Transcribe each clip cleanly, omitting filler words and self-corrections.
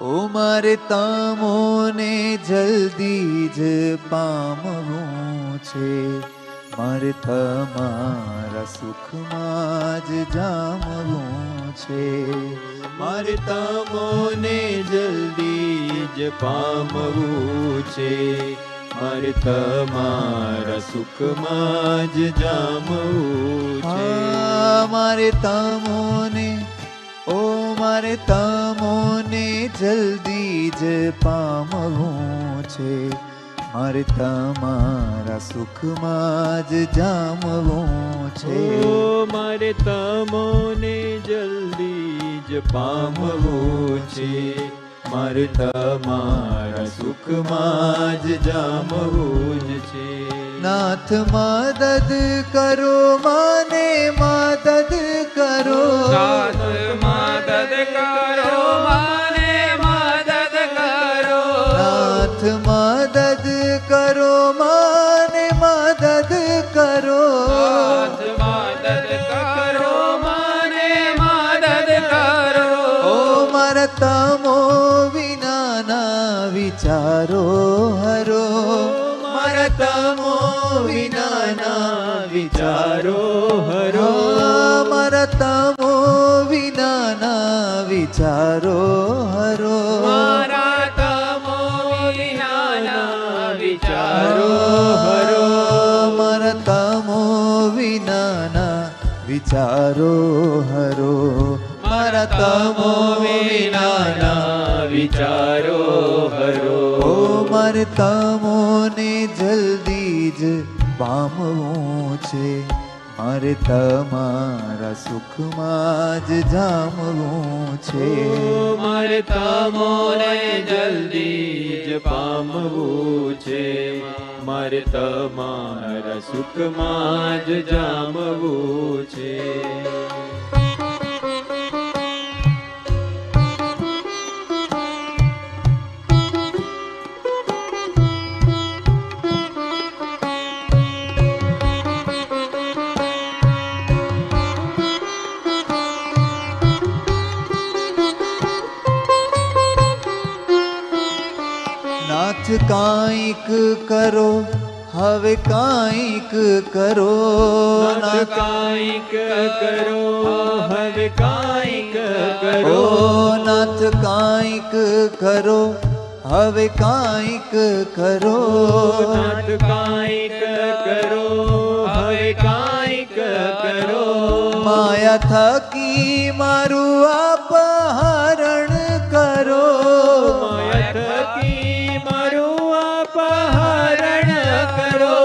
ઓ મારે તમોને જલ્દી જ પામવું છે, મારે તમારા સુખમાં જ જામવું છે. મારે તમોને જલ્દી જ પામવું છે, મારે તમારા સુખમાં જ જામવું છે. મારે તમોને મારે તમોને જલ્દી જ પામવું છે, મારે તમારા સુખમાં જ જામવું છે. મારે તમોને જલ્દી જ પામવું છે, મારે તમારા સુખમાં જ જામવું જ છે. નાથ મદદ કરો, મને મદદ કરો, નાથ મદદ કરો, મને મદદ કરો, નાથ મદદ કરો, મને મદદ કરો, નાથ મદદ કરો, મને મદદ કરો. ઓ મારા તમો વિનાના વિચારો હરો, મારા તમો વિનાના વિચારો હરો, મારા તમો વિનાના વિચારો હરો, મારા તમો વિનાના વિચારો હરો, મારા તમો વિનાના વિચારો હરો, મારા તમો વિનાના વિચારો હરો. ઓ મારે તમોને જલ્દી જ પામવું છે, મારે તમારા સુખમાં જ જામવું છે. મારે તમોને જલ્દી જ પામવું છે, મારે તમારા સુખમાં જ જામવું છે. નાથ કાંઈક કરો, હવે કાંઈક કરો, નાથ કાંઈક કરો, હવે કાંઈક કરો, ઓ નાથ કાંઈક કરો, હવે કાંઈક કરો, નાથ કાંઈક કરો, હવે કાંઈક કરો. માયા થકી મારું અપહરણ કરો, માયા થકી મારું અપહરણ કરો,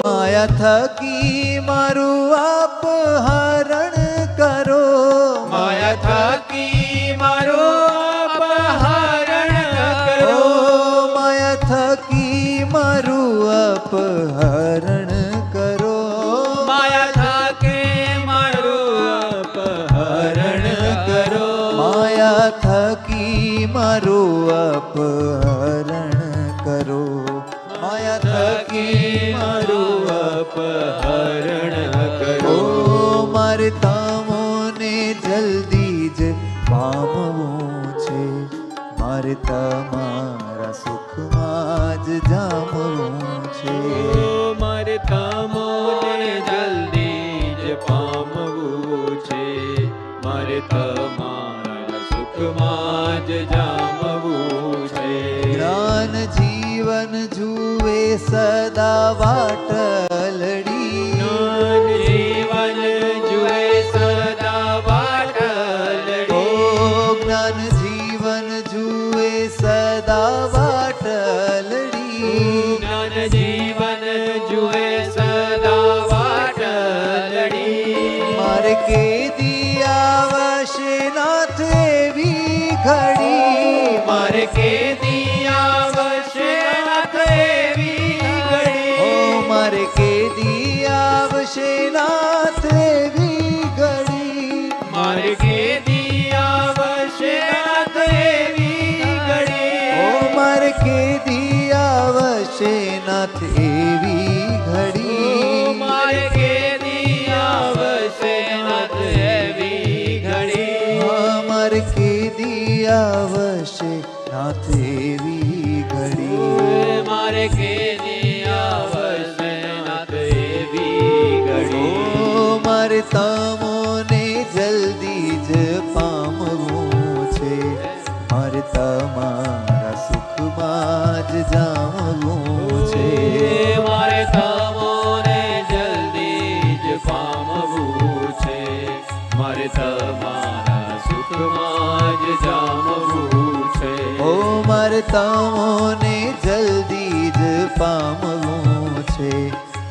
માયા થકી મારું અપહરણ કરો, માયા થકી મારું અપહરણ કરો, માયા થકી મારું અપહરણ કરો, માયા થકી મારું અપહરણ કરો, માયા થકી મારું અપહરણ કરો, માયા થકી મારું અપહરણ કરો. ઓ મારે તમોને જલ્દી જ પામવું છે, મારે તમારા સુખમાં જ જામવું છે. મારે તમોને જલ્દી જ પામવું છે, મારે તમારા સુખમાં જ જામવું છે. જ્ઞાન જીવન જુએ સદા વાટલડી, જ્ઞાન જીવન જુએ સદા વાટલડી, ઓ જ્ઞાન જીવન જુએ સદા વાટલડી, જ્ઞાન જીવન જુએ સદા વાટલડી. મારે કેદી આવશે નાથ એવી ઘડી, મારે કેદી આવશે નાથ એવી ઘડી, ઓ મારે કેદી આવશે નાથ એવી ઘડી, મારે કેદી આવશે નાથ એવી ઘડી, ઓ મારે કેદી આવશે નાથ એવી ઘડી, મારે કેદી આવશે નાથ એવી ઘડી, મારે કેદી આવશે નાથ એવી ઘડી મારે કેદી આવશે નાથ એવી ઘડી ઓ મારે તમોને જલ્દી જ પામવું છે મારે તમારા સુખમાં જ જામવું છે મારે તમોને જલ્દી જ પામવું છે મારે તમારા સુખમાં જ જામવું છે ઓ મારે તમોને જલ્દી જ પામવું છે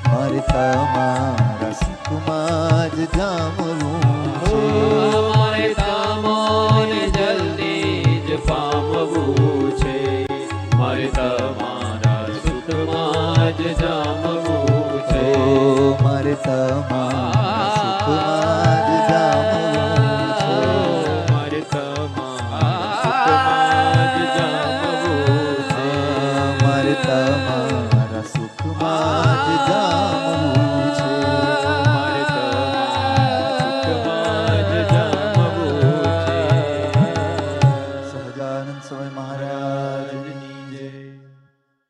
મારે તમારા સુખમાં જ જામવું છે મારે તમોને જલ્દી જ પામવું છે મારે તમારા સુખમાં જ જામવું છે ઓ મારે તમારા સુખમાં જ જામવું છે મારે તમારા સુખમાં જ જામવું છે મારે તમારા